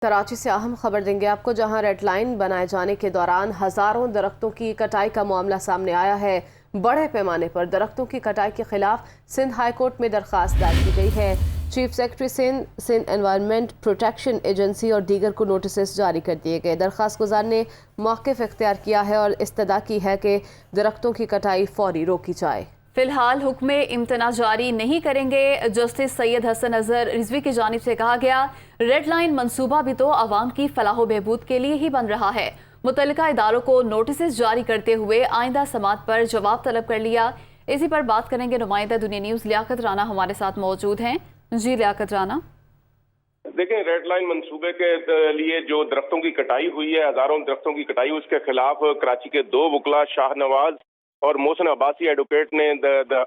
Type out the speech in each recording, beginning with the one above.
कराची से अहम खबर देंगे आपको, जहां रेड लाइन बनाए जाने के दौरान हजारों दरख्तों की कटाई का मामला सामने आया है। बड़े पैमाने पर दरख्तों की कटाई के खिलाफ सिंध हाई कोर्ट में दरख्वास्त दायर की गई है। Chief secretary Sindh environment protection agency और दीगर को नोटिस जारी कर दिए गए। दरख्वास्त गुजार ने मौक़िफ़ इख्तियार किया है और इस्तदा की है कि दरख्तों की कटाई फौरी रोकी जाए। फिलहाल हुक्म इम्तना जारी नहीं करेंगे। जस्टिस सैयद हसन अजहर रिजवी की जानिब से कहा गया, रेड लाइन मंसूबा भी तो आवाम की फलाह बहबूद के लिए ही बन रहा है। मुतल्लिका इदारों को नोटिस जारी करते हुए आइंदा समात पर जवाब तलब कर लिया। इसी पर बात करेंगे। नुमाइंदा दुनिया न्यूज़ लियाकत राना हमारे साथ मौजूद हैं। जी लियाकत राना। देखें, रेड लाइन मंसूबे के लिए जो दरख्तों की कटाई हुई है, हजारों दरख्तों की कटाई, उसके खिलाफ कराची के 2 वकला शाहनवाज और मोहसिन अब्बासी एडवोकेट ने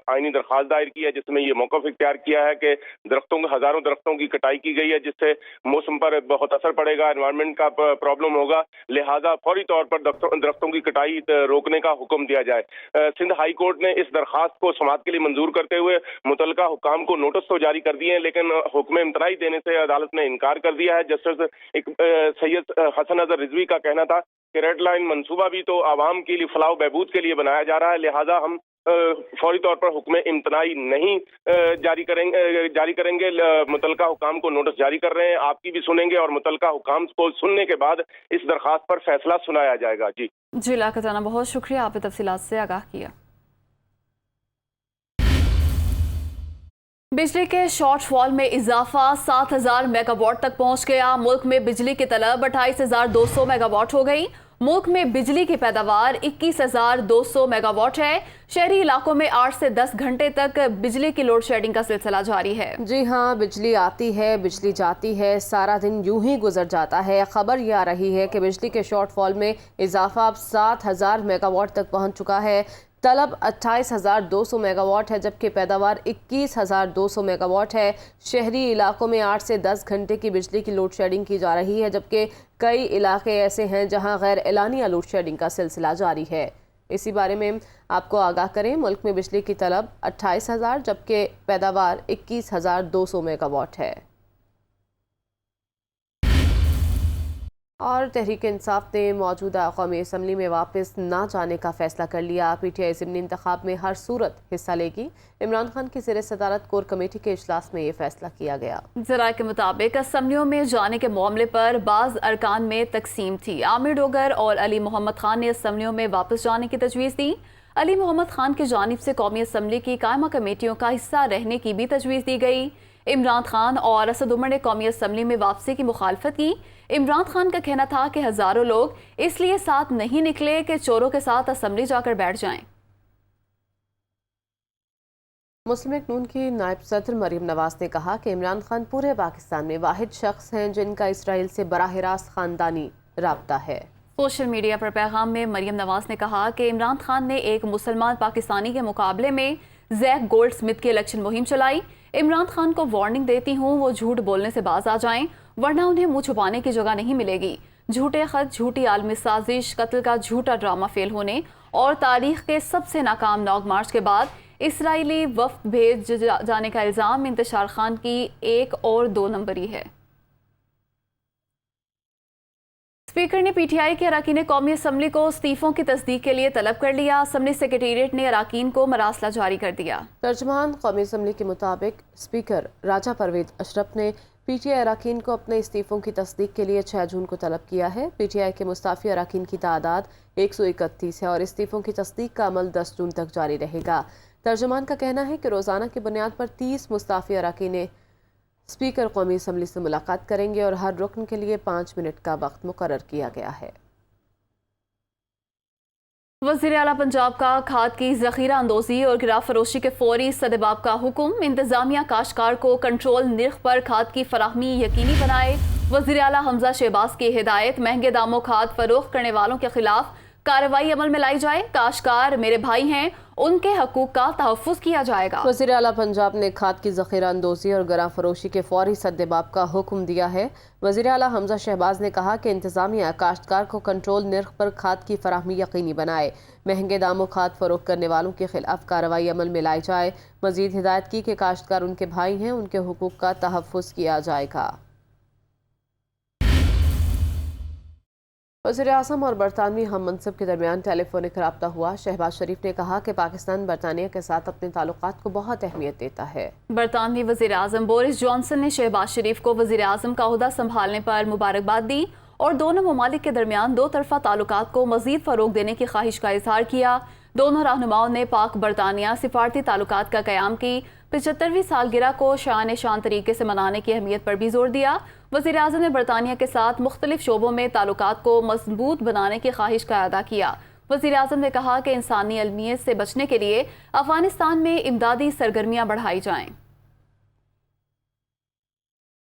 आईनी दरख्वास्त दायर की है, जिसमें ये मौक़िफ़ इख्तियार किया है कि हजारों दरख्तों की कटाई की गई है, जिससे मौसम पर बहुत असर पड़ेगा, एनवायरनमेंट का प्रॉब्लम होगा, लिहाजा फौरी तौर पर दरख्तों की कटाई रोकने का हुक्म दिया जाए। सिंध हाई कोर्ट ने इस दरख्वास्त को समाअत के लिए मंजूर करते हुए मुतल्लिका हुक्काम को नोटिस तो जारी कर दिए हैं, लेकिन हुक्म इम्तनाई देने से अदालत ने इनकार कर दिया है। जस्टिस सैयद हसन अजहर रिजवी का कहना था कि रेड लाइन मंसूबा भी तो आवाम के लिए फलाह बहबूद के लिए बनाया जा रहा है, लिहाजा हम फौरी तौर पर हुक्म इम्तनाई नहीं जारी करेंगे। मुतल्लिका हुकाम को नोटिस जारी कर रहे हैं, आपकी भी सुनेंगे और मुतल्लिका हुकाम को सुनने के बाद इस दरख्वास्त पर फैसला सुनाया जाएगा। जी लियाकत राना, बहुत शुक्रिया, आपने तफसीलात से आगाह किया। बिजली के शॉर्टफॉल में इजाफा 7000 मेगावाट तक पहुंच गया। मुल्क में बिजली की तलब 28200 मेगावाट हो गई। मुल्क में बिजली की पैदावार 21200 मेगावाट है। शहरी इलाकों में 8 से 10 घंटे तक बिजली की लोड शेडिंग का सिलसिला जारी है। जी हाँ, बिजली आती है, बिजली जाती है, सारा दिन यूं ही गुजर जाता है। खबर यह आ रही है कि बिजली के शॉर्टफॉल में इजाफा अब 7000 मेगावाट तक पहुंच चुका है। तलब 28200 मेगावाट है, जबकि पैदावार 21200 मेगावाट है। शहरी इलाकों में 8 से 10 घंटे की बिजली की लोड शेडिंग की जा रही है, जबकि कई इलाके ऐसे हैं जहां गैर एलानिया लोड शेडिंग का सिलसिला जारी है। इसी बारे में आपको आगाह करें, मुल्क में बिजली की तलब 28000 जबकि पैदावार 21200 मेगावाट है। और तहरीक इंसाफ ने मौजूदा कौमी असम्बली में वापस ना जाने का फैसला कर लिया। PTI ज़िमनी इंतखाब में हर सूरत हिस्सा लेगी। इमरान खान की ज़ेर सदारत कोर कमेटी के इजलास में ये फैसला किया गया। ज़राए के मुताबिक असम्बलियों में जाने के मामले पर बाज़ अरकान में तकसीम थी। आमिर डोगर और अली मोहम्मद खान ने असम्बलियों में वापस जाने की तजवीज़ दी। अली मोहम्मद खान की जानिब से कौमी असम्बली की कायमा कमेटियों का हिस्सा रहने की भी तजवीज़ दी गई। इमरान खान और असद उमर ने कौमी असम्बली में वापसी की मुखालफत की। इमरान खान का कहना था कि हजारों लोग इसलिए साथ नहीं निकले कि चोरों के साथ असम्बली जाकर बैठ जाएं। मुस्लिम लीग नून की नायब सदर मरीम नवाज ने कहा कि इमरान खान पूरे पाकिस्तान में वाहिद शख्स हैं जिनका इसराइल से बराह रास्त खानदानी राब्ता है। सोशल मीडिया पर पैगाम में मरीम नवाज ने कहा कि इमरान खान ने एक मुसलमान पाकिस्तानी के मुकाबले में जैक गोल्ड स्मिथ की इलेक्शन मुहिम चलाई। इमरान खान को वार्निंग देती हूँ, वो झूठ बोलने से बाज आ जाएं, वरना उन्हें मुंह छुपाने की जगह नहीं मिलेगी। झूठे खत, झूठी आलमी साजिश, कत्ल का झूठा ड्रामा फेल होने और तारीख के सबसे नाकाम लॉन्ग मार्च के बाद इसराइली वफ्द भेज जाने का इल्ज़ाम इंतशार खान की 1 और 2 नंबरी है। स्पीकर ने PTI के अराकीन कौमी असम्बली को इस्तीफों की तस्दीक के लिए तलब कर लिया। असम्बली सेक्रेटेरिएट ने अराकीन को मरासला जारी कर दिया। तर्जमान कौमी असम्बली के मुताबिक स्पीकर राजा परवेज अशरफ ने PTI अराकीन को अपने इस्तीफों की तस्दीक के लिए 6 जून को तलब किया है। PTI के मुस्ताफ़ी अराकीन की तादाद 131 है और इस्तीफों की तस्दीक का अमल 10 जून तक जारी रहेगा। तर्जमान का कहना है कि रोज़ाना की बुनियाद पर 30 मुस्ताफ़ी अराकीन स्पीकर कौमी असम्बली से मुलाकात करेंगे और हर रुकन के लिए 5 मिनट का वक्त मुकर्रर किया गया है। वज़ीर आला पंजाब का खाद की ज़ख़ीरा अंदोज़ी और गिरा फरोशी के फौरी सदेबाब का हुक्म। इंतज़ामिया काश्तकार को कंट्रोल निर्ख पर खाद की फराहमी यकीनी बनाए। वज़ीर आला हमजा शहबाज की हिदायत, महंगे दामों खाद फरोख्त करने वालों के खिलाफ कार्रवाई अमल में लाई जाए। काश्तकार मेरे भाई हैं, उनके हकूक का तहफ़्फ़ुज़ किया जाएगा। वज़ीर आला पंजाब ने खाद की ज़ख़ीरा अंदोज़ी और गरा फरोशी के फौरी सद्देबाब का हुक्म दिया है। वज़ीर आला हमजा शहबाज ने कहा कि इंतज़ामिया काश्तकार को कंट्रोल निर्ख पर खाद की फराहमी यकीनी बनाए। महंगे दामों खाद फरोख्त करने वालों के खिलाफ कार्रवाई अमल में लाई जाए। मज़ीद हिदायत की कि काश्तकार उनके भाई हैं, उनके हकूक का तहफ़्फ़ुज़ किया जाएगा। वज़ीर-ए-आज़म और बरतानवी हम मनसब के दरमियान टेलीफोनिक रब्ता हुआ। शहबाज शरीफ ने कहा कि पाकिस्तान बरतानिया के साथ अपने ताल्लुकात को बहुत अहमियत देता है। बरतानवी वज़ीर-ए-आज़म बोरिस जॉनसन ने शहबाज शरीफ को वज़ीर-ए-आज़म का ओहदा संभालने पर मुबारकबाद दी और दोनों ममालिक के दरमियान दो तरफ़ा ताल्लुकात को मज़ीद फ़रोग़ देने की ख्वाहिश का इज़हार किया। दोनों रहनुमाओं ने पाक बरतानिया सिफारती ताल्लुकात का क़याम की 75वीं सालगिरह को शान शान तरीके से मनाने की अहमियत पर भी जोर दिया। वज़ीर-ए-आज़म ने बरतानिया के साथ मुख्तलिफ शोबों में ताल्लुकात को मजबूत बनाने की ख्वाहिश का अदा किया। वज़ीर-ए-आज़म ने कहा कि इंसानी अलमियत से बचने के लिए अफ़गानिस्तान में इमदादी सरगर्मियाँ बढ़ाई जाएँ।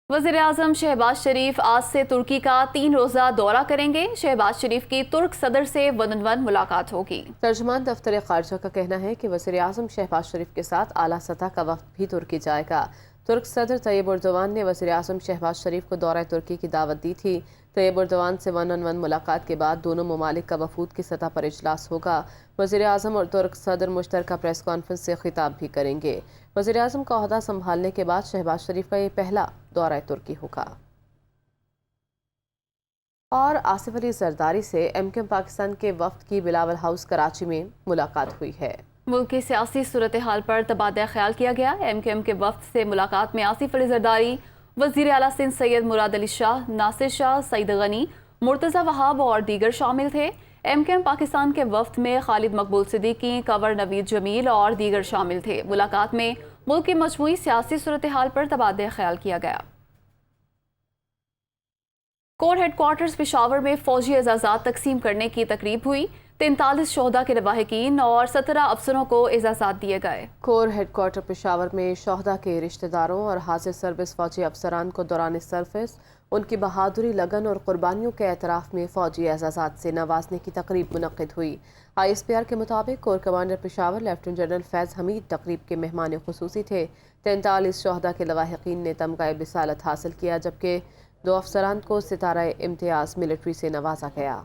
वज़ीर-ए-आज़म शहबाज शरीफ आज से तुर्की का 3 रोज़ा दौरा करेंगे। शहबाज शरीफ की तुर्क सदर से 1-on-1 मुलाकात होगी। तर्जुमान दफ्तर ख़ारजा का कहना है कि वज़ीर-ए-आज़म शहबाज शरीफ के साथ आला सतह का वफ़द भी तुर्की जाएगा। तुर्क सदर तैयब एर्दोगान ने वज़ीर-ए-आज़म शहबाज शरीफ को दौरा तुर्की की दावत दी थी। तैयब एर्दोगान से 1-on-1 मुलाकात के बाद दोनों ममालिक का वफूद की सतह पर इजलास होगा। वज़ीर-ए-आज़म और तुर्क सदर मुश्तरका प्रेस कॉन्फ्रेंस से खिताब भी करेंगे। वज़ीर-ए-आज़म का ओहदा संभालने के बाद शहबाज शरीफ का ये पहला दौरा तुर्की होगा। और आसिफ अली जरदारी से MKM पाकिस्तान के वफ़द की बिलावल हाउस कराची में मुलाकात हुई है। मुल्क की सियासी सूरत हाल पर तबादला ख्याल किया गया। MKM के वफ़द से मुलाकात में आसिफ अली जरदारी, वज़ीर आला सिंध सैयद मुराद अली शाह, नासिर शाह, सईद गनी, मुर्तज़ा वहाब और दीगर शामिल थे। MKM पाकिस्तान के वफ़द में खालिद मकबूल सिद्दीकी, कंवर नवीद जमील और दीगर शामिल थे। मुलाकात में मुल्क की मजमूई सियासी सूरत हाल पर तबादला ख्याल किया गया। कोर हेडक्वार्टर्स पेशावर में फौजी एजाज़ात तकसीम करने की तकरीब हुई। 43 शोहदा के लवाहिकीन और 17 अफसरों को एजाज़ात दिए गए। कोर हेडक्वार्टर पेशावर में शोहदा के रिश्तेदारों और हाजिर सर्विस फौजी अफसरान को दौरान सर्विस उनकी बहादुरी, लगन और कुर्बानियों के एतराफ़ में फौजी एजाज़ात से नवाजने की तकरीब मुनक़्क़िद हुई। ISPR के मुताबिक corps commander Peshawar lieutenant general Faiz Hameed तकरीब के मेहमान खुसूसी थे। 43 शोहदा के लवाहिकीन ने तमग़ा बिसालत हासिल किया, जबकि 2 अफसरान को सितारा इम्तियाज़ मिलिट्री से नवाजा गया।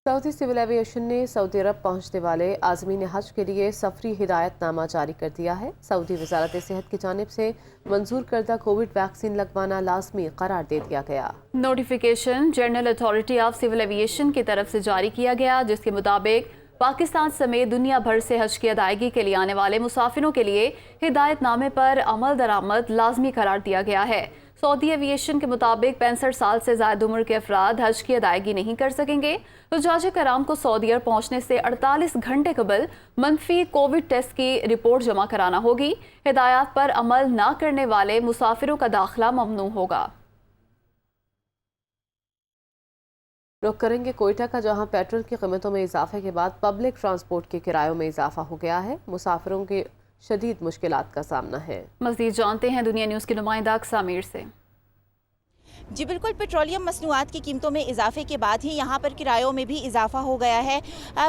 सऊदी सिविल एविएशन ने सऊदी अरब पहुंचने वाले आज़मीन हज के लिए सफरी हिदायतनामा जारी कर दिया है। सऊदी वजारत सेहत की जानिब से मंजूर करदा कोविड वैक्सीन लगवाना लाजमी करार दे दिया गया। Notification general authority of civil aviation की तरफ से जारी किया गया, जिसके मुताबिक पाकिस्तान समेत दुनिया भर से हज की अदायगी के लिए आने वाले मुसाफिरों के लिए हिदायतनामे पर अमल दरामद लाजमी करार दिया गया है। सऊदी एविएशन के मुताबिक 65 साल से ज़ायद उम्र के अफराद हज की अदायगी नहीं कर सकेंगे। हुज्जाज कराम को सऊदी अरब पहुँचने से 48 घंटे कबल मनफी कोविड टेस्ट की रिपोर्ट जमा कराना होगी। हिदायत पर अमल न करने वाले मुसाफिरों का दाखिला ममनू होगा। रुख करेंगे कोयटा का, जहां पेट्रोल की कीमतों में इजाफे के बाद पब्लिक ट्रांसपोर्ट के किरायों में इजाफा हो गया है। मुसाफिरों के शदीद मुश्किलात का सामना है। मज़ीद जानते हैं दुनिया न्यूज़ की नुमाइंदा सामिर से। जी बिल्कुल, पेट्रोलियम मसनूआत की कीमतों में इजाफे के बाद ही यहाँ पर किरायों में भी इजाफा हो गया है।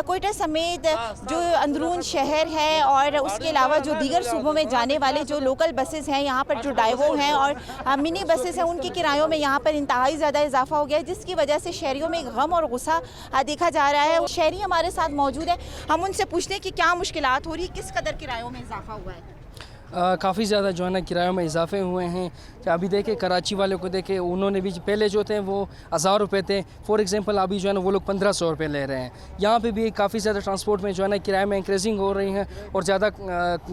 कोयटा समेत जो अंदरून शहर है और उसके अलावा जो दीगर सूबों में जाने वाले जो लोकल बसेस हैं, यहाँ पर जो डाइवो हैं और मिनी बसेस हैं, उनके किरायों में यहाँ पर इंतहाई ज़्यादा इजाफा हो गया है, जिसकी वजह से शहरियों में गम और गुस्सा देखा जा रहा है। शहरी हमारे साथ मौजूद है, हम उनसे पूछते हैं कि क्या मुश्किलात हो रही है, किस कदर किरायों में इजाफा हुआ है। काफ़ी ज़्यादा जो है ना किरायों में इजाफे हुए हैं। अभी देखें कराची वाले को देखें, उन्होंने भी पहले जो थे वो 1000 रुपये थे फॉर एग्जांपल, अभी जो है ना वो लोग 1500 रुपये ले रहे हैं। यहाँ पे भी काफ़ी ज़्यादा ट्रांसपोर्ट में जो है ना किराए में इंक्रीजिंग हो रही है और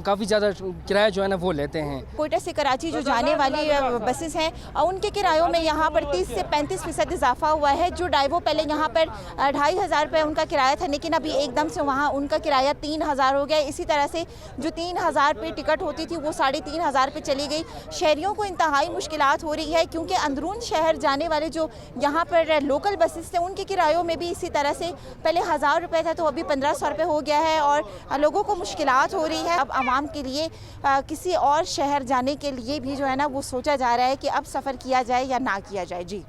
काफ़ी ज़्यादा किराया जो है ना वो लेते हैं। कोयटा से कराची जो जाने वाली बसेस हैं उनके किरायों में यहाँ पर 30 से 35% इजाफा हुआ है। जो डाइवो पहले यहाँ पर 2500 रुपये उनका किराया था, लेकिन अभी एकदम से वहाँ उनका किराया 3000 हो गया। इसी तरह से जो 3000 रुपये टिकट होती थी वो 3500 पे चली गई। शहरियों को इंतहाई मुश्किलात हो रही है, क्योंकि अंदरून शहर जाने वाले जो यहाँ पर लोकल बसेस थे उनके किरायों में भी इसी तरह से पहले 1000 रुपये था तो अभी 1500 रुपये हो गया है और लोगों को मुश्किलात हो रही है। अब आवाम के लिए किसी और शहर जाने के लिए भी जो है ना वो सोचा जा रहा है कि अब सफ़र किया जाए या ना किया जाए। जी,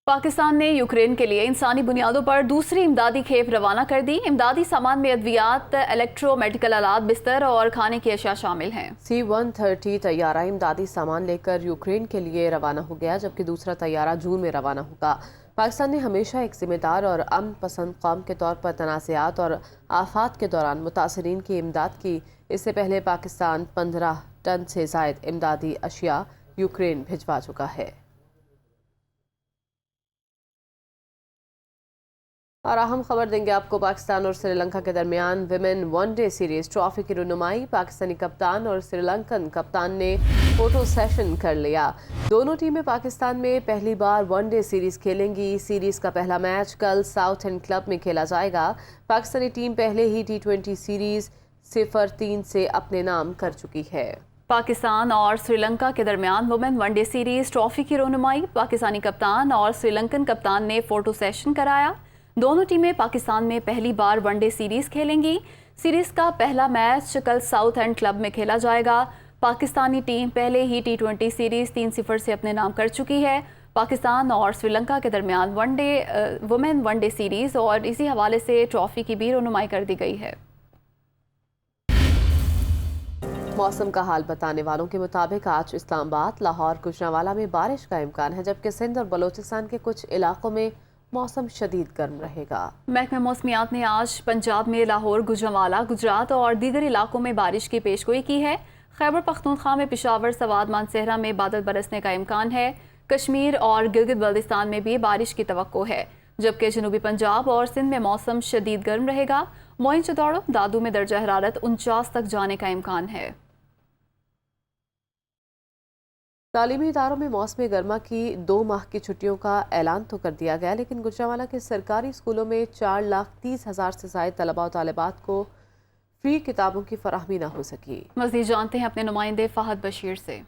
पाकिस्तान ने यूक्रेन के लिए इंसानी बुनियादों पर दूसरी इमदादी खेप रवाना कर दी। इमदादी सामान में अद्वियात, इलेक्ट्रो मेडिकल आलात, बिस्तर और खाने की अशिया शामिल हैं। C-130 तैयारा इमदादी सामान लेकर यूक्रेन के लिए रवाना हो गया, जबकि दूसरा तैयारा जून में रवाना होगा। पाकिस्तान ने हमेशा एक जिम्मेदार और अमन पसंद कौम के तौर पर तनाज़ात और आफात के दौरान मुतासरीन की इमदाद की। इससे पहले पाकिस्तान 15 टन से ज़ायद इमदादी अशिया यूक्रेन भिजवा चुका है। اور اہم خبر دیں گے آپ کو، پاکستان اور سری لنکا کے درمیان women one day series trophy کی رونمائی، پاکستانی کپتان اور سری لنکن کپتان نے فوٹو سیشن کر لیا۔ دونوں ٹیمیں پاکستان میں پہلی بار ون ڈے سیریز کھیلیں گی۔ سیریز کا پہلا میچ کل ساؤتھ اینڈ کلب میں کھیلا جائے گا۔ پاکستانی ٹیم پہلے ہی T20 سیریز 0-3 سے اپنے نام کر چکی ہے۔ پاکستان اور سری لنکا کے درمیان women one day series trophy کی رونمائی، پاکستانی کپتان اور سری لنکن کپتان نے فوٹو سیشن کرایا۔ دونوں ٹیمیں پاکستان میں پہلی بار ون ڈے سیریز کھیلیں گی۔ سیریز کا پہلا میچ کل ساؤتھ اینڈ کلب میں کھیلا جائے گا۔ پاکستانی ٹیم پہلے ہی T20 سیریز 3-0 سے اپنے نام کر چکی ہے۔ پاکستان اور سری لنکا کے درمیان وومن ون ڈے سیریز اور اسی حوالے سے ٹرافی کی بھی رونمائی کر دی گئی ہے۔ موسم کا حال بتانے والوں کے مطابق آج اسلام آباد، لاہور، گوجرانوالہ میں بارش کا امکان ہے، جبکہ سندھ اور بلوچستان کے کچھ علاقوں میں موسم شدید گرم رہے گا۔ محکمہ موسمیات نے آج پنجاب میں لاہور، گوجرانوالہ، گجرات اور دیگر علاقوں میں بارش کی پیشگوئی کی ہے۔ خیبر پختونخوا میں پشاور، سوات، مانسہرہ میں بادل برسنے کا امکان ہے۔ کشمیر اور گلگت بلتستان میں بھی بارش کی توقع ہے، جبکہ جنوبی پنجاب اور سندھ میں موسم شدید گرم رہے گا۔ موئن چدوڑ، دادو میں درجہ حرارت 49 تک جانے کا امکان ہے۔ تعلیمی اداروں میں موسم گرما کی 2 ماہ کی چھٹیوں کا اعلان تو کر دیا گیا، لیکن گوجرانوالہ کے سرکاری اسکولوں میں 4,30,000 سے زائد طلباء و طالبات کو فری کتابوں کی فراہمی نہ ہو سکی۔ مزید جانتے ہیں اپنے نمائندے فہد بشیر سے۔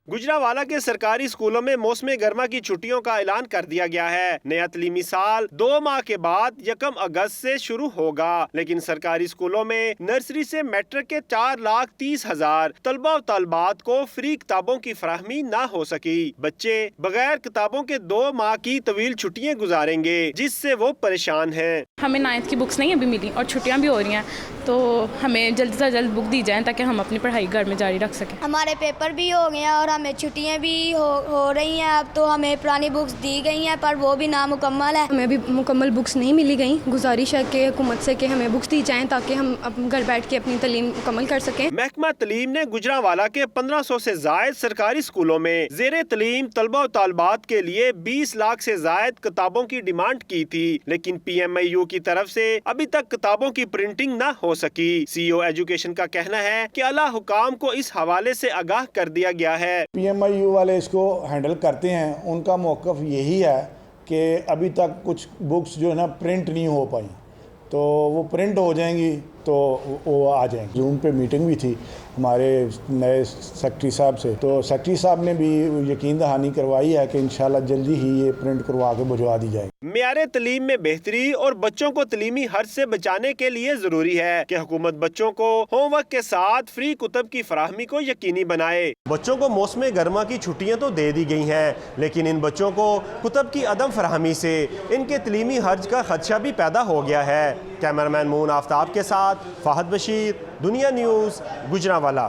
گوجرانوالہ کے سرکاری اسکولوں میں موسم گرما کی چھٹیوں کا اعلان کر دیا گیا ہے۔ نیا تعلیمی سال 2 ماہ کے بعد 1 اگست سے شروع ہوگا، لیکن سرکاری اسکولوں میں نرسری سے میٹرک کے 4,30,000 طلباء و طالبات کو فری کتابوں کی فراہمی نہ ہو سکی۔ بچے بغیر کتابوں کے 2 ماہ کی طویل چھٹیاں گزاریں گے، جس سے وہ پریشان ہیں۔ ہمیں 9th کی بکس نہیں ابھی ملی اور چھٹیاں بھی ہو رہی ہیں، تو ہمیں جلد سے جلد بک دی جائیں تاکہ ہم اپنی پڑھائی گھر میں جاری رکھ سکیں۔ ہمارے پیپر بھی ہو گئے ہیں اور ہمیں چھٹیاں بھی ہو رہی ہیں۔ اب تو ہمیں پرانی بکس دی گئی ہیں پر وہ بھی نامکمل ہے۔ ہمیں ابھی مکمل بکس نہیں ملی گئیں۔ گزارش ہے کہ حکومت سے کہ ہمیں بکس دی جائیں تاکہ ہم گھر بیٹھ کے اپنی تعلیم مکمل کر سکیں۔ محکمہ تعلیم نے گوجرانوالہ کے 1500 سے زائد سرکاری اسکولوں میں زیر تعلیم طلباء و طالبات کے لیے 20 لاکھ سے زائد کتابوں کی ڈیمانڈ کی تھی، لیکن PMIU کی طرف سے ابھی تک کتابوں کی پرنٹنگ نہ ہو سکی۔ CEO ایجوکیشن کا کہنا ہے کہ اعلیٰ حکام کو اس حوالے سے آگاہ کر دیا گیا ہے۔ PMIU والے اس کو ہینڈل کرتے ہیں، ان کا موقف یہی ہے کہ ابھی تک کچھ بکس جو ہے نا پرنٹ نہیں ہو پائیں، تو وہ پرنٹ ہو جائیں گی تو وہ آ جائیں گی۔ زوم پہ میٹنگ بھی تھی ہمارے نئے سیکٹری صاحب سے، تو سیکٹری صاحب نے بھی یقین دہانی کروائی ہے کہ انشاءاللہ جلدی ہی یہ پرنٹ کروا کے بھجوا دی جائے گی۔ معیار تعلیم میں بہتری اور بچوں کو تعلیمی حرج سے بچانے کے لیے ضروری ہے کہ حکومت بچوں کو ہوم ورک کے ساتھ فری کتب کی فراہمی کو یقینی بنائے۔ بچوں کو موسم گرما کی چھٹیاں تو دے دی گئی ہیں، لیکن ان بچوں کو کتب کی عدم فراہمی سے ان کے تعلیمی حرج کا خدشہ بھی پیدا ہو گیا ہے۔ کیمرمین مون آفتاب کے ساتھ فہد بشیر، دنیا نیوز، گوجرانوالہ۔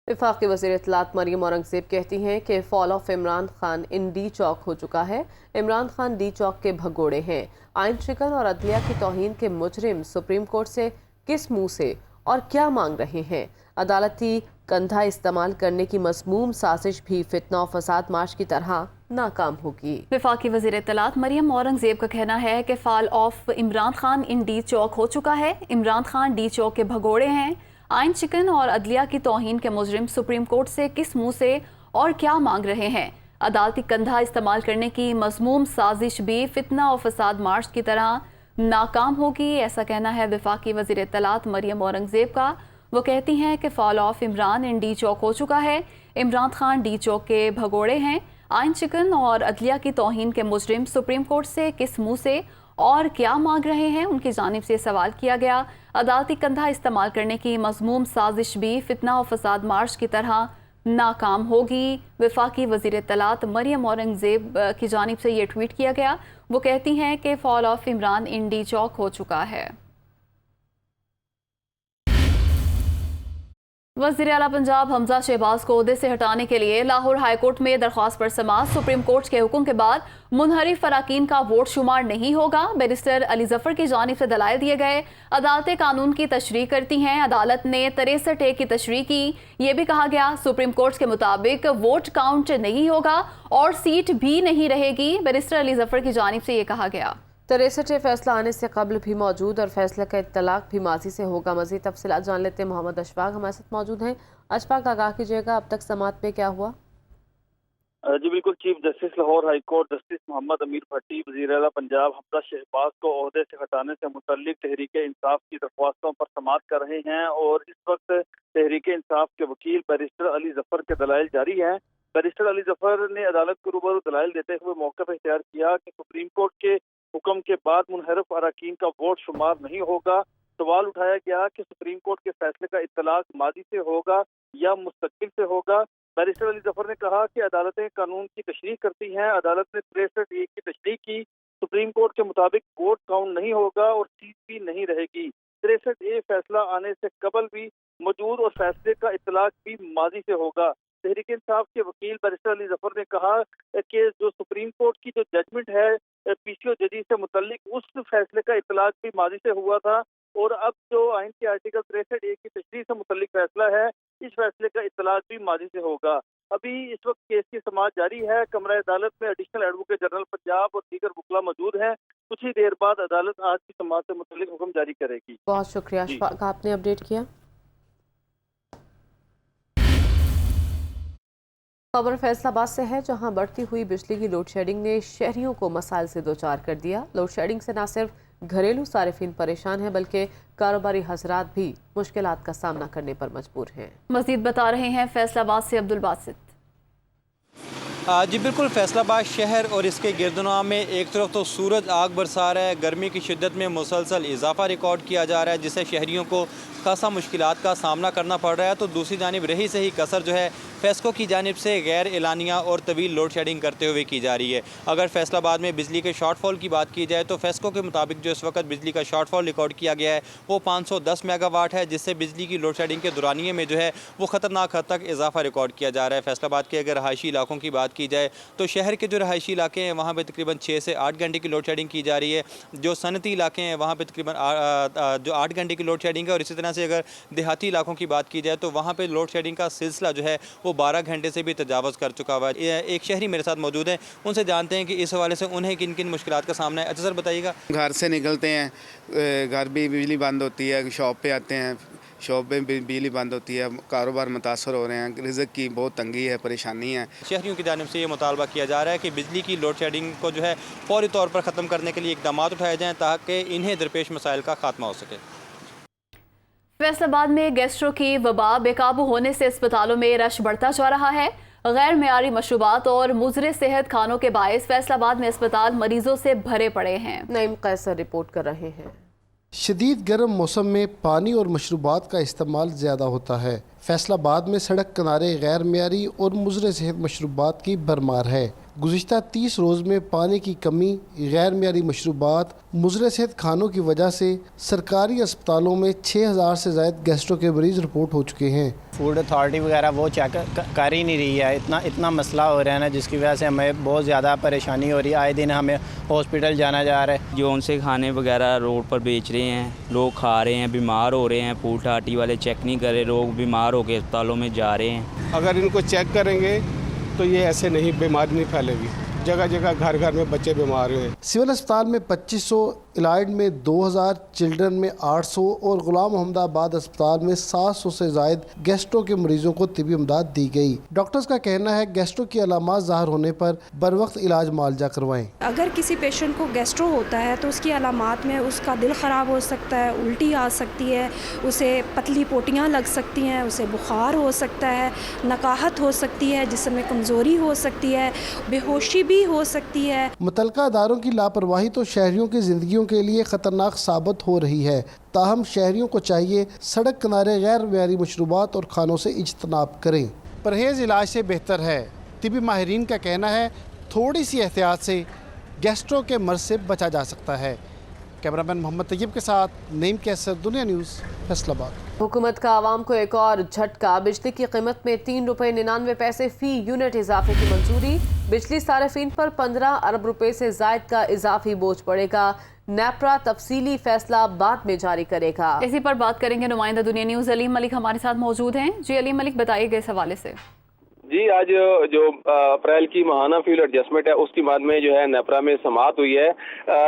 وفاقی وزیر اطلاعات مریم اورنگزیب کہتی ہیں کہ fall of Imran Khan in D Chowk ہو چکا ہے۔ عمران خان ڈی چوک کے بھگوڑے ہیں۔ آئین شکن اور عدلیہ کی توہین کے مجرم سپریم کورٹ سے کس منہ سے اور کیا مانگ رہے ہیں؟ عدالتی کندھا استعمال کرنے کی مذموم سازش بھی فتنہ و فساد مارچ کی طرح ناکام ہوگی۔ وفاقی وزیر اطلاعات مریم اورنگزیب کا کہنا ہے کہ fall of Imran Khan in D Chowk ہو چکا ہے۔ عمران خان ڈی چوک کے بھگوڑے ہیں۔ آئین شکن اور عدلیہ کی توہین کے مجرم سپریم کورٹ سے کس منہ سے اور کیا مانگ رہے ہیں؟ عدالتی کندھا استعمال کرنے کی مذموم سازش بھی فتنہ و فساد مارچ کی طرح ناکام ہوگی، ایسا کہنا ہے وفاقی وزیر اطلاعات مریم اورنگزیب کا۔ وہ کہتی ہیں کہ fall of Imran in D Chowk ہو چکا ہے۔ عمران خان ڈی چوک کے بھگوڑے ہیں۔ آئین شکن اور عدلیہ کی توہین کے مجرم سپریم کورٹ سے کس منہ سے اور کیا مانگ رہے ہیں؟ ان کی جانب سے سوال کیا گیا۔ عدالتی کندھا استعمال کرنے کی مذموم سازش بھی فتنہ و فساد مارچ کی طرح ناکام ہوگی۔ وفاقی وزیر اطلاعات مریم اورنگزیب کی جانب سے یہ ٹویٹ کیا گیا۔ وہ کہتی ہیں کہ fall of Imran in D Chowk ہو چکا ہے۔ وزیر اعلیٰ پنجاب حمزہ شہباز کو عہدے سے ہٹانے کے لیے لاہور ہائی کورٹ میں درخواست پر سماعت۔ سپریم کورٹ کے حکم کے بعد منحرف اراکین کا ووٹ شمار نہیں ہوگا۔ بیرسٹر علی ظفر کی جانب سے دلائل دیے گئے۔ عدالتیں قانون کی تشریح کرتی ہیں۔ عدالت نے 63A کی تشریح کی۔ یہ بھی کہا گیا سپریم کورٹ کے مطابق ووٹ کاؤنٹ نہیں ہوگا اور سیٹ بھی نہیں رہے گی۔ بیرسٹر علی ظفر کی جانب سے یہ کہا گیا۔ 63 फैसला आने से कबल भी मौजूद और फैसले का इत्तलाक भी माजी से होगा। मज़ीद तफसीलात जान लेते हैं। मोहम्मद अशफाक हमारे साथ मौजूद हैं। अशफाक, आगाह कीजिएगा, अब तक समाअत में क्या हुआ? जी बिल्कुल, chief justice Lahore high court justice Mohammad Amir Bhatti वज़ीर आला पंजाब हमजा शहबाज को ओहदे से हटाने से मुतल्लिक तहरीक इंसाफ की दरख्वास्तों पर समाअत कर रहे हैं और इस वक्त तहरीक इंसाफ के वकील बैरिस्टर अली जफर के दलाइल जारी हैं। बैरिस्टर अली जफर ने अदालत को रूबरू दलाइल देते हुए मौक़िफ़ इख्तियार किया कि सुप्रीम कोर्ट के हुक्म के बाद मुनहरफ अरकान का वोट शुमार नहीं होगा। सवाल उठाया गया कि सुप्रीम कोर्ट के फैसले का इत्तलाक माजी से होगा या मुस्तक़बिल से होगा। बैरिस्टर अली जफर ने कहा कि अदालतें कानून की तशरीह करती हैं। अदालत ने 63A की तशरीह की। सुप्रीम कोर्ट के मुताबिक वोट काउंट नहीं होगा और सीट भी नहीं रहेगी। 63A फैसला आने से कबल भी मौजूद और फैसले का इत्तलाक भी माजी से होगा। तहरीक इंसाफ के वकील बैरिस्टर अली जफर ने कहा कि जो सुप्रीम कोर्ट की जो जजमेंट है PCO जदीद से मुतल्लिक, उस फैसले का इत्तलाक भी माजी से हुआ था और अब जो आइन के आर्टिकल 63A की तशरीह से मुतल्लिक फैसला है, इस फैसले का इत्तलाक भी माजी से होगा। अभी इस वक्त केस की समाअत जारी है। कमरा अदालत में एडिशनल एडवोकेट जनरल पंजाब और दीगर वकला मौजूद हैं। कुछ ही देर बाद अदालत आज की समाअत से मुतल्लिक हुक्म जारी करेगी। बहुत शुक्रिया अशफाक, आपने अपडेट किया। खबर फैसलाबाद से है, जहां बढ़ती हुई बिजली की लोड शेडिंग ने शहरियों को मसाइल से दो चार कर दिया। लोड शेडिंग से न सिर्फ घरेलू सारिफिन परेशान हैं बल्कि कारोबारी हजरात भी मुश्किलात का सामना करने पर मजबूर हैं। मजीद बता रहे हैं फैसलाबाद से अब्दुल बासित। जी बिल्कुल, फैसलाबाद शहर और इसके गिरदुनवा में एक तरफ तो सूरज आग बरसा रहा है, गर्मी की शिद्दत में मुसलसल इजाफा रिकॉर्ड किया जा रहा है जिससे शहरियों को खासा मुश्किलात का सामना करना पड़ रहा है। तो दूसरी जानिब रही सही कसर जो है फेस्को की जानिब से गैर एलानिया और तवील लोड शेडिंग करते हुए की जा रही है। अगर फैसलाबाद में बिजली के शॉर्टफॉल की बात की जाए तो फेस्को के मुताबिक जो इस वक्त बिजली का शॉर्टफॉल रिकॉर्ड किया गया है वो 510 मेगावाट है, जिससे बिजली की लोड शेडिंग के दौरानिए में जो है वो ख़तरनाक हद तक इजाफा रिकॉर्ड किया जा रहा है। फैसलाबाद के अगर रहायशी इलाकों की बात की जाए तो शहर के जो रहायशी इलाके हैं वहाँ पर तकरीबन 6 से 8 घंटे की लोड शेडिंग की जा रही है। जो सनती इलाके हैं वहाँ पर तकरीबन जो 8 घंटे की लोड शेडिंग है और इसी तरह से अगर देहाती इलाकों की बात की जाए तो वहाँ पे लोड शेडिंग का सिलसिला जो है वो 12 घंटे से भी तजावज़ कर चुका हुआ है। एक शहरी मेरे साथ मौजूद हैं, उनसे जानते हैं कि इस हवाले से उन्हें किन किन मुश्किलात का सामना है। अच्छा सर बताइएगा। घर से निकलते हैं, घर भी बिजली बंद होती है, शॉप पे आते हैं, शॉप में भी बिजली बंद होती है, कारोबार मुतासर हो रहे हैं, रिज़्क़ की बहुत तंगी है, परेशानी है। शहरियों की जानिब से ये मुतालबा किया जा रहा है कि बिजली की लोड शेडिंग को जो है फौरी तौर पर ख़त्म करने के लिए इक़दाम उठाए जाएँ ताकि इन्हें दरपेश मसाइल का खात्मा हो सके। फैसलाबाद में गैस्ट्रो की वबा बेकाबू होने से अस्पतालों में रश बढ़ता जा रहा है। गैर मेयारी मशरूबात और मुज़र सेहत खानों के बायस फैसलाबाद में अस्पताल मरीजों से भरे पड़े हैं। नईम कैसर रिपोर्ट कर रहे हैं। शदीद गर्म मौसम में पानी और मशरूबात का इस्तेमाल ज़्यादा होता है। फैसलाबाद में सड़क किनारे गैर मेयारी और मुज़र सेहत मशरूबात की भरमार है। गुज़िश्ता 30 रोज़ में पानी की कमी, गैर मेयारी मशरूबात, मुज़र सेहत खानों की वजह से सरकारी अस्पतालों में 6000 से ज़ायद गैस्ट्रो के मरीज़ रिपोर्ट हो चुके हैं। फूड अथॉरिटी वगैरह वो चेक कर ही नहीं रही है। इतना मसला हो रहा है ना, जिसकी वजह से हमें बहुत ज़्यादा परेशानी हो रही है। आए दिन हमें हॉस्पिटल जाना जा रहा है। जो उनसे खाने वगैरह रोड पर बेच रहे हैं, लोग खा रहे हैं, बीमार हो रहे हैं, फूड अथॉरिटी वाले चेक नहीं कर रहे, लोग बीमार होकर अस्पतालों में जा रहे हैं। अगर इनको चेक करेंगे तो ये ऐसे नहीं, बीमारी नहीं फैलेगी। जगह जगह घर घर में बच्चे बीमार हैं। सिविल अस्पताल में 2500, इलाइड में 2000, चिल्ड्रन में 800 और गुलाम अहमदाबाद अस्पताल में 700 से ज़ायद गैस्ट्रो के मरीजों को तिबी इमदाद दी गई। डॉक्टर्स का कहना है गैस्ट्रो की अलामात ज़ाहिर होने पर बर वक्त इलाज मुआवजा करवाएं। अगर किसी पेशेंट को गैस्ट्रो होता है तो उसकी अलामात में उसका दिल ख़राब हो सकता है, उल्टी आ सकती है, उसे पतली पोटियाँ लग सकती हैं, उसे बुखार हो सकता है, नकाहत हो सकती है, जिस्म में कमज़ोरी हो सकती है, बेहोशी भी हो सकती है। मुतल्लिका अदारों की लापरवाही तो शहरियों की जिंदगियों के लिए खतरनाक साबित हो रही है। ताहम शहरियों को चाहिए सड़क किनारे गैर मेयारी मशरूबात और खानों से इज्तनाब करें। परहेज इलाज से बेहतर है। तिबी माहिरीन का कहना है थोड़ी सी एहतियात से गैस्ट्रो के मर्ज से बचा जा सकता है। कैमरामैन मोहम्मद तैयब के साथ नईम कैसर, दुनिया न्यूज़, फैसलाबाद। हुकूमत का आवाम को एक और झटका। बिजली की कीमत में 3 रुपये 99 पैसे फी यूनिट इजाफे की मंजूरी। बिजली सारिफिन पर 15 अरब रुपए से जायद का इजाफी बोझ पड़ेगा। नेपरा तफसीली फैसला बाद में जारी करेगा। इसी पर बात करेंगे नुमाइंदा दुनिया न्यूज़ अलीम मलिक हमारे साथ मौजूद हैं। जी अलीम मलिक, बताइएगा इस हवाले से। जी, आज जो अप्रैल की माहाना फ्यूल एडजस्टमेंट है उसकी बाद में जो है नेपरा में समाअत हुई है।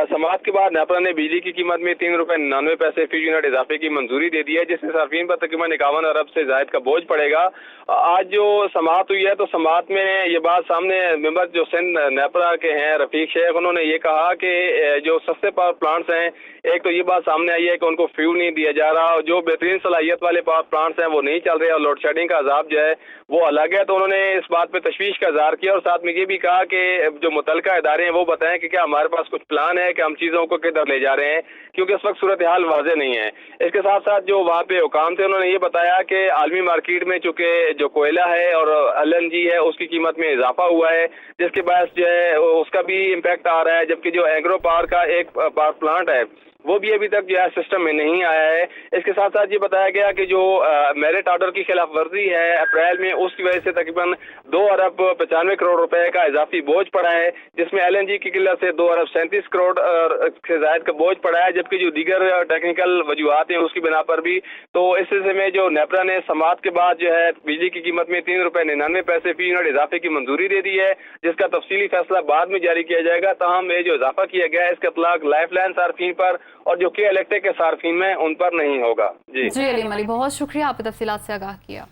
समाअत के बाद नेपरा ने बिजली की कीमत में ₹3.99 फी यूनिट इजाफे की मंजूरी दे दी है, जिससे सार्फिन पर तकरीबन 51 अरब से जायद का बोझ पड़ेगा। आज जो समाअत हुई है तो समाअत में ये बात सामने मेंबर जो सिंध नेपरा के हैं रफीक शेख, उन्होंने ये कहा कि जो सस्ते पावर प्लांट्स हैं, एक तो ये बात सामने आई है कि उनको फ्यूल नहीं दिया जा रहा और जो बेहतरीन सलाहियत वाले पावर प्लांट्स हैं वो नहीं चल रहे और लोड शेडिंग का अजाब जो है वो अलग है। तो उन्होंने इस बात पे तशवीश का इज़हार किया और साथ में ये भी कहा कि जो मुतलका इदारे हैं वो बताएं कि क्या हमारे पास कुछ प्लान है कि हम चीज़ों को किधर ले जा रहे हैं, क्योंकि इस वक्त सूरत हाल वाज़ेह नहीं है। इसके साथ साथ जो वहाँ पे हुकाम थे उन्होंने ये बताया कि आलमी मार्केट में चूँकि जो कोयला है और LNG है उसकी कीमत में इजाफा हुआ है, जिसके बायस जो है उसका भी इम्पैक्ट आ रहा है, जबकि जो एग्रो पावर का एक पावर प्लांट है वो भी अभी तक जो है सिस्टम में नहीं आया है। इसके साथ साथ ये बताया गया कि जो मेरिट ऑर्डर की खिलाफ वर्जी है अप्रैल में, उसकी वजह से तकरीबन 2 अरब 95 करोड़ रुपए का इजाफी बोझ पड़ा है, जिसमें LNG की किल्लत से 2 अरब 37 करोड़ से जायद का बोझ पड़ा है, जबकि जो दीगर टेक्निकल वजूहात हैं उसकी बिना पर भी। तो इस सिलसिले में जो नेपरा ने समाअत के बाद जो है बिजली की कीमत में ₹3.99 फी यूनिट इजाफे की मंजूरी दे दी है, जिसका तफसीली फैसला बाद में जारी किया जाएगा। ताहम ये जो इजाफा किया गया है इसका इतलाक लाइफ लाइन सार्फिन पर और जो के इलेक्ट्रिक के सार्फिन में उन पर नहीं होगा। जी अली मलिक, बहुत शुक्रिया, आपने तफसीलात से आगाह किया।